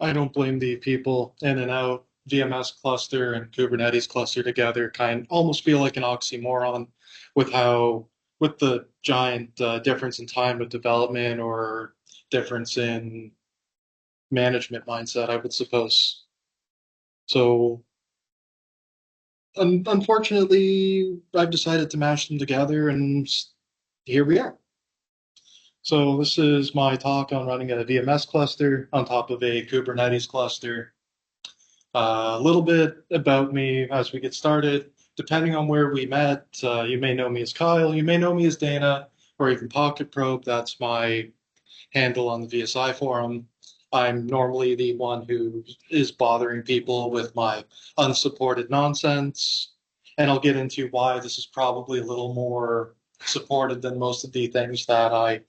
I don't blame the people in and out. VMS cluster and Kubernetes cluster together kind almost feel like an oxymoron with how with the giant difference in time of development or difference in management mindset, I would suppose. So unfortunately, I've decided to mash them together, and here we are. So this is my talk on running a VMS cluster on top of a Kubernetes cluster. A little bit about me as we get started. Depending on where we met, you may know me as Kyle, you may know me as Dana, or even Pocket Probe. That's my handle on the VSI forum. I'm normally the one who is bothering people with my unsupported nonsense, and I'll get into why this is probably a little more supported than most of the things that I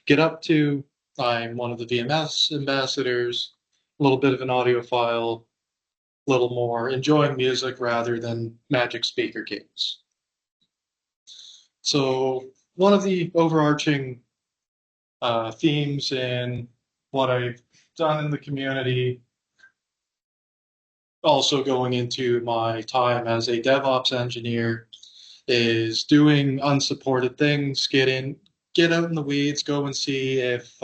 get up to. I'm one of the VMS ambassadors, a little bit of an audiophile, a little more enjoying music rather than magic speaker games. So one of the overarching themes in what I've done in the community, also going into my time as a DevOps engineer, is doing unsupported things, get out in the weeds, go and see if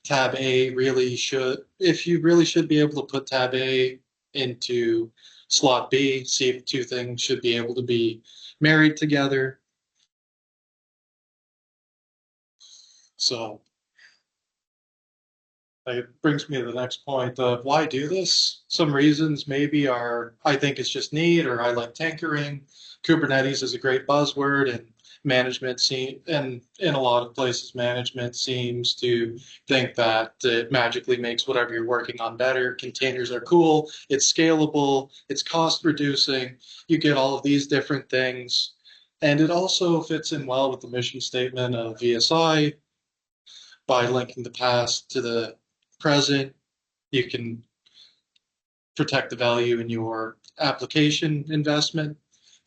tab A really should, if you really should be able to put tab A into slot B, see if two things should be able to be married together. So it brings me to the next point of why do this? Some reasons maybe are I think it's just neat or I like tinkering. Kubernetes is a great buzzword and and in a lot of places management seems to think that it magically makes whatever you're working on better. Containers are cool, it's scalable, it's cost reducing. You get all of these different things. And it also fits in well with the mission statement of VSI by linking the past to the present. You can protect the value in your application investment.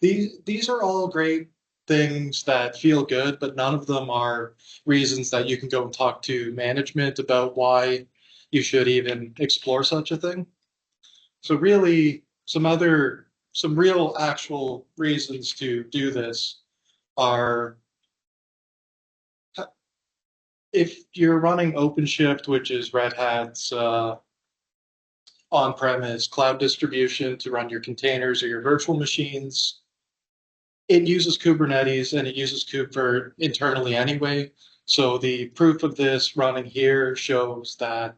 These are all great things that feel good, but none of them are reasons that you can go and talk to management about why you should even explore such a thing. So really, some real actual reasons to do this are if you're running OpenShift, which is Red Hat's on-premise cloud distribution to run your containers or your virtual machines. It uses Kubernetes and it uses Kubevirt internally anyway. So the proof of this running here shows that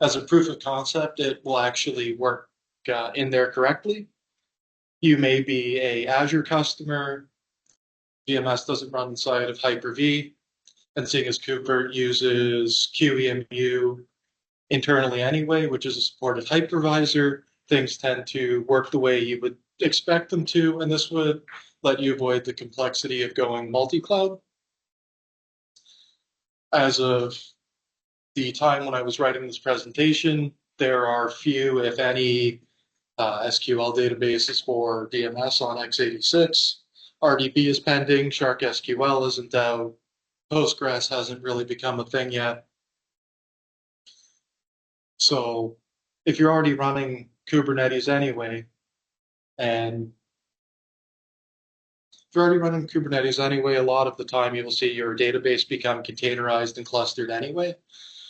as a proof of concept, it will actually work in there correctly. You may be a Azure customer. VMS doesn't run inside of Hyper-V, and seeing as Kubevirt uses QEMU internally anyway, which is a supported hypervisor, things tend to work the way you would expect them to, and this would let you avoid the complexity of going multi-cloud. As of the time when I was writing this presentation, there are few, if any, SQL databases for DMS on x86. RDB is pending, Shark SQL isn't out, Postgres hasn't really become a thing yet. So if you're already running Kubernetes anyway, and if you're already running Kubernetes anyway, a lot of the time you will see your database become containerized and clustered anyway.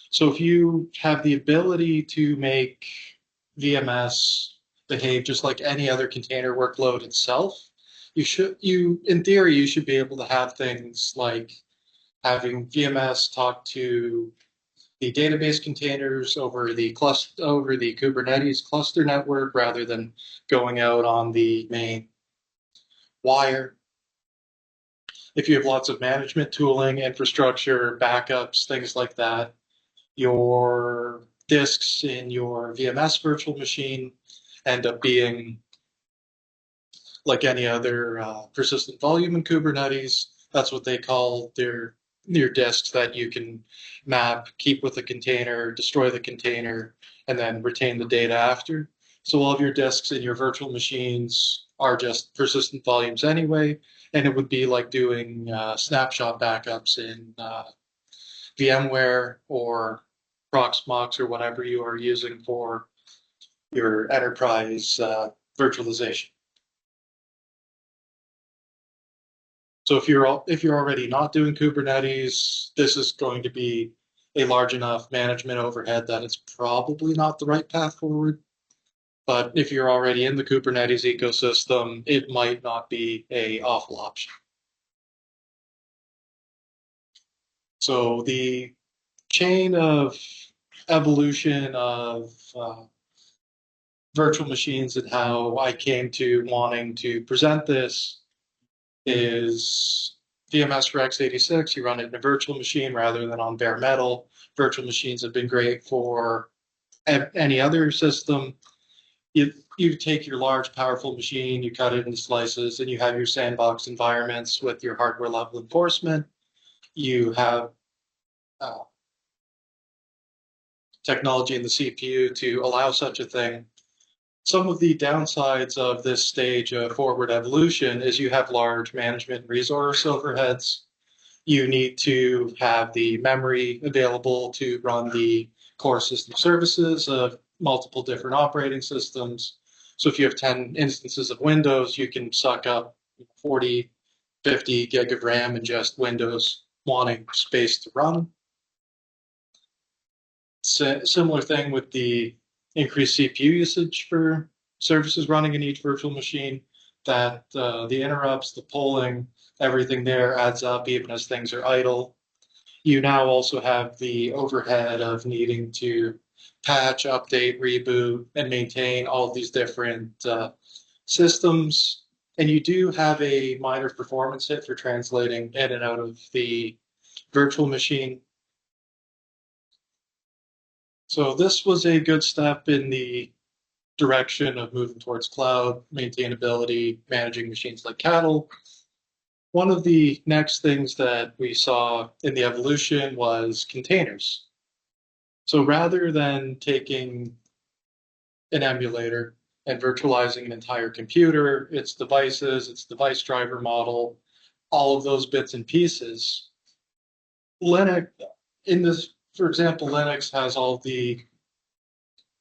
So if you have the ability to make VMS behave just like any other container workload itself, in theory, you should be able to have things like having VMS talk to the database containers over the Kubernetes cluster network rather than going out on the main wire. If you have lots of management tooling, infrastructure, backups, things like that, your disks in your VMS virtual machine end up being like any other persistent volume in Kubernetes. That's what they call their disks that you can map, keep with the container, destroy the container, and then retain the data after. So all of your disks in your virtual machines are just persistent volumes anyway, and it would be like doing snapshot backups in VMware or Proxmox or whatever you are using for your enterprise virtualization. So if you're already not doing Kubernetes, this is going to be a large enough management overhead that it's probably not the right path forward. But if you're already in the Kubernetes ecosystem, it might not be an awful option. So the chain of evolution of virtual machines and how I came to wanting to present this is VMS for x86. You run it in a virtual machine rather than on bare metal. Virtual machines have been great for any other system. You take your large, powerful machine, you cut it into slices, and you have your sandbox environments with your hardware level enforcement. You have technology in the CPU to allow such a thing. Some of the downsides of this stage of forward evolution is you have large management resource overheads. You need to have the memory available to run the core system services of multiple different operating systems. So if you have 10 instances of Windows, you can suck up 40, 50 gig of RAM in just Windows wanting space to run. Similar thing with the increased CPU usage for services running in each virtual machine, that the interrupts, the polling, everything there adds up even as things are idle. You now also have the overhead of needing to patch, update, reboot, and maintain all of these different systems. And you do have a minor performance hit for translating in and out of the virtual machine. So this was a good step in the direction of moving towards cloud, maintainability, managing machines like cattle. One of the next things that we saw in the evolution was containers. So rather than taking an emulator and virtualizing an entire computer, its devices, its device driver model, all of those bits and pieces, Linux, in this, for example, Linux has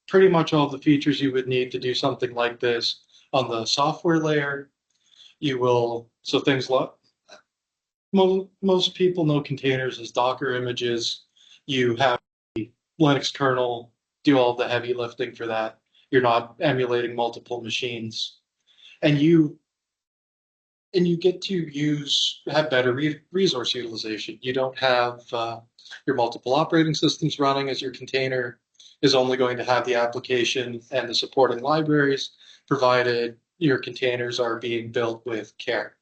pretty much all the features you would need to do something like this on the software layer. So things like, most people know containers as Docker images. You have the Linux kernel do all the heavy lifting for that. You're not emulating multiple machines. And you get to have better resource utilization. You don't have your multiple operating systems running as your container is only going to have the application and the supporting libraries, provided your containers are being built with care.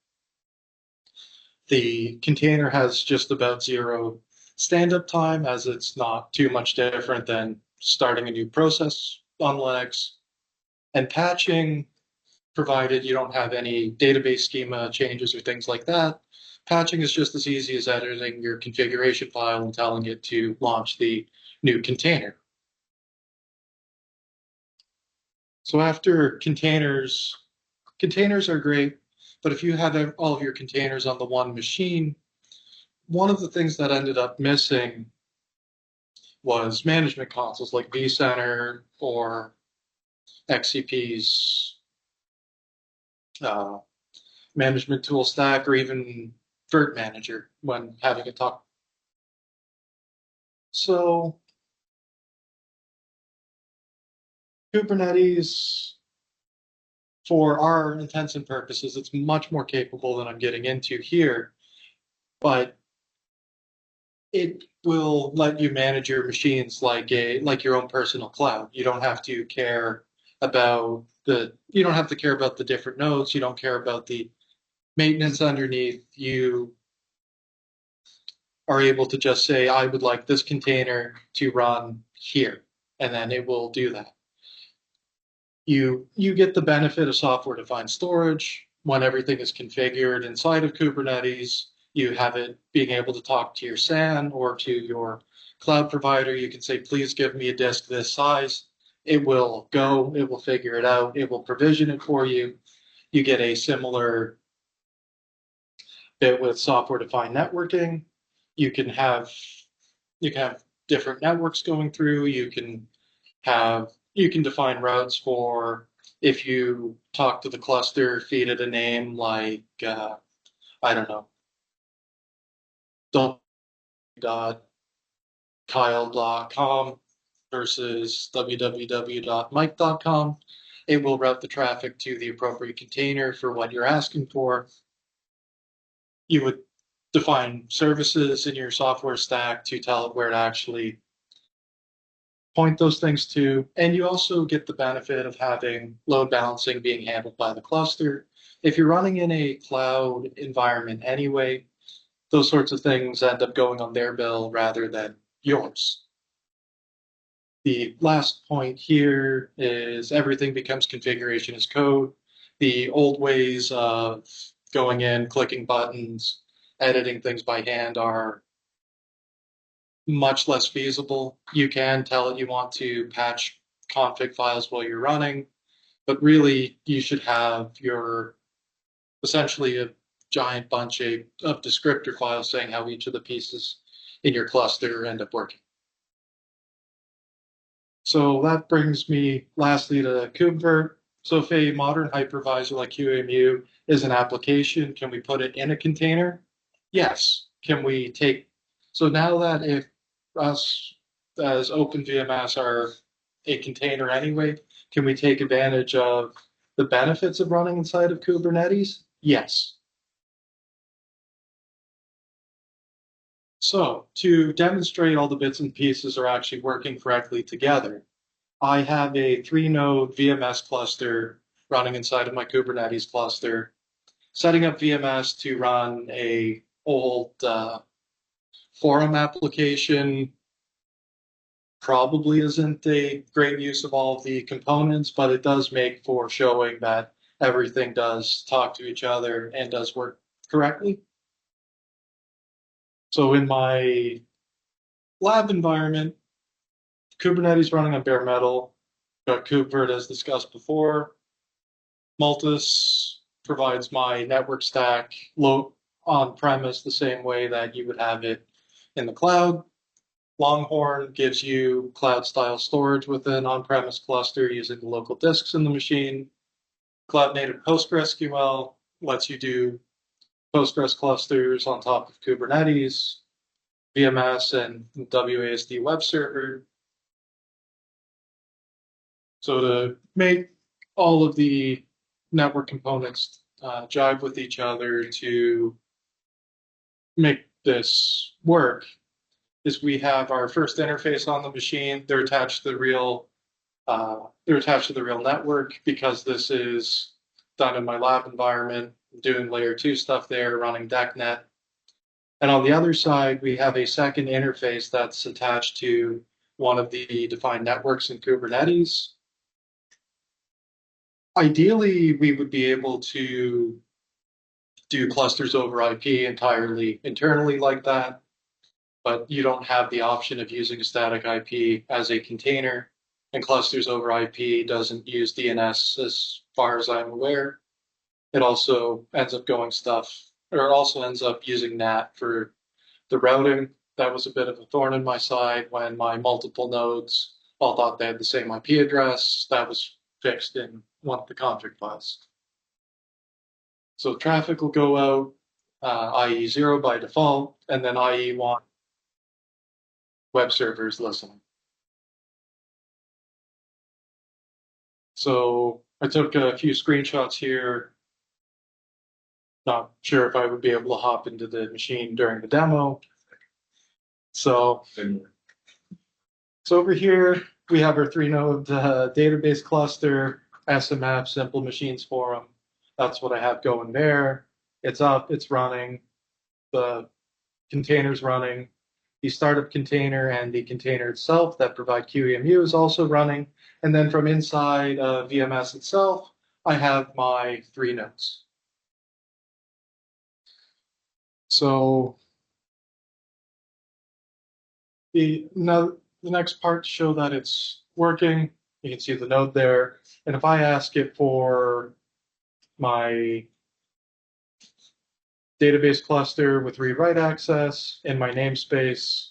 The container has just about zero stand-up time, as it's not too much different than starting a new process on Linux. And patching, provided you don't have any database schema changes or things like that, patching is just as easy as editing your configuration file and telling it to launch the new container. So after containers are great, but if you have all of your containers on the one machine, one of the things that ended up missing was management consoles like vCenter or XCP's management tool stack, or even Virt Manager when having a talk. So Kubernetes, for our intents and purposes, it's much more capable than I'm getting into here, but it will let you manage your machines like your own personal cloud. You don't have to care about the different nodes. You don't care about the maintenance underneath. You are able to just say, I would like this container to run here, and then it will do that. You get the benefit of software-defined storage. When everything is configured inside of Kubernetes, you have it being able to talk to your SAN or to your cloud provider. You can say, please give me a disk this size. It will go, it will figure it out, it will provision it for you. You get a similar bit with software-defined networking. You can have different networks going through. You can define routes for if you talk to the cluster, feed it a name like I don't know, www.kyle.com versus www.mike.com. It will route the traffic to the appropriate container for what you're asking for. You would define services in your software stack to tell it where to actually point those things to. And you also get the benefit of having load balancing being handled by the cluster. If you're running in a cloud environment anyway, those sorts of things end up going on their bill rather than yours. The last point here is everything becomes configuration as code. The old ways of going in, clicking buttons, editing things by hand are much less feasible. You can tell it you want to patch config files while you're running, but really you should have your essentially a giant bunch of descriptor files saying how each of the pieces in your cluster end up working. So that brings me lastly to Kubevirt. So if a modern hypervisor like QEMU is an application, can we put it in a container? Yes. Can we take, so now that if us as OpenVMS are a container anyway, can we take advantage of the benefits of running inside of Kubernetes? Yes. So to demonstrate all the bits and pieces are actually working correctly together, I have a 3-node VMS cluster running inside of my Kubernetes cluster. Setting up VMS to run a old forum application probably isn't a great use of all of the components, but it does make for showing that everything does talk to each other and does work correctly. So in my lab environment, Kubernetes running on bare metal, got Kubevirt as discussed before. Multis provides my network stack on premise the same way that you would have it in the cloud. Longhorn gives you cloud style storage within on-premise cluster using the local disks in the machine. Cloud native PostgreSQL lets you do Postgres clusters on top of Kubernetes, VMS, and WASD web server. So to make all of the network components jive with each other to make this work is we have our first interface on the machine. They're attached to the real network because this is done in my lab environment, doing layer 2 stuff there, running DECnet. And on the other side, we have a second interface that's attached to one of the defined networks in Kubernetes. Ideally, we would be able to do clusters over IP entirely internally like that, but you don't have the option of using a static IP as a container, and clusters over IP doesn't use DNS as far as I'm aware. It also ends up using NAT for the routing. That was a bit of a thorn in my side when my multiple nodes all thought they had the same IP address. That was fixed in one of the config files. So traffic will go out IE 0 by default, and then IE 1 web servers listening. So I took a few screenshots here. Not sure if I would be able to hop into the machine during the demo. So over here, we have our 3-node database cluster, SMF, Simple Machines Forum. That's what I have going there. It's up, it's running, the container's running. The startup container and the container itself that provide QEMU is also running. And then from inside VMS itself, I have my 3 nodes. So the next part to show that it's working, you can see the node there. And if I ask it for my database cluster with read-write access in my namespace,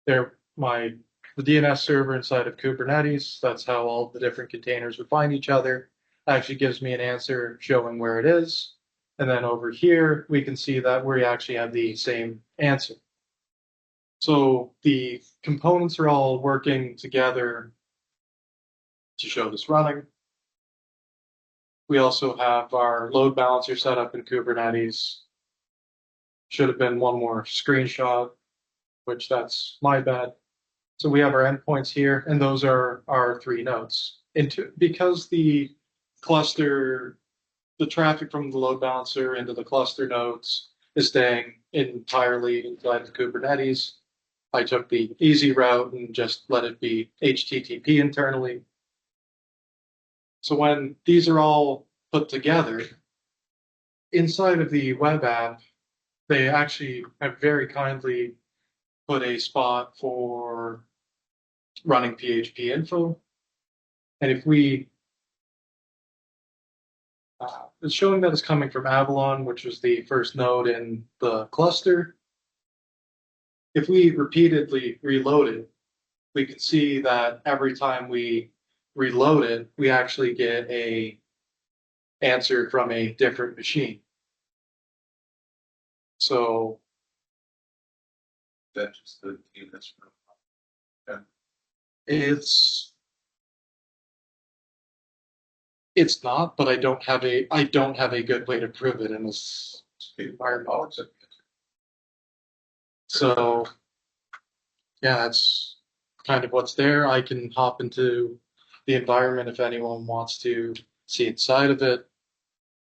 there the DNS server inside of Kubernetes. That's how all the different containers would find each other. Actually gives me an answer showing where it is. And then over here, we can see that we actually have the same answer. So the components are all working together to show this running. We also have our load balancer set up in Kubernetes. Should have been one more screenshot, which that's my bad. So we have our endpoints here, and those are our 3 nodes. Because the cluster, the traffic from the load balancer into the cluster nodes is staying entirely inside of Kubernetes, I took the easy route and just let it be HTTP internally. So when these are all put together, inside of the web app, they actually have very kindly put a spot for running PHP info. And if we, it's showing that it's coming from Avalon, which was the first node in the cluster. If we repeatedly reload it, we can see that every time we reload it, we actually get a answer from a different machine. So That's just the DNS. Yeah. It's not, but I don't have a good way to prove it in this environment. So yeah, that's kind of what's there. I can hop into the environment if anyone wants to see inside of it.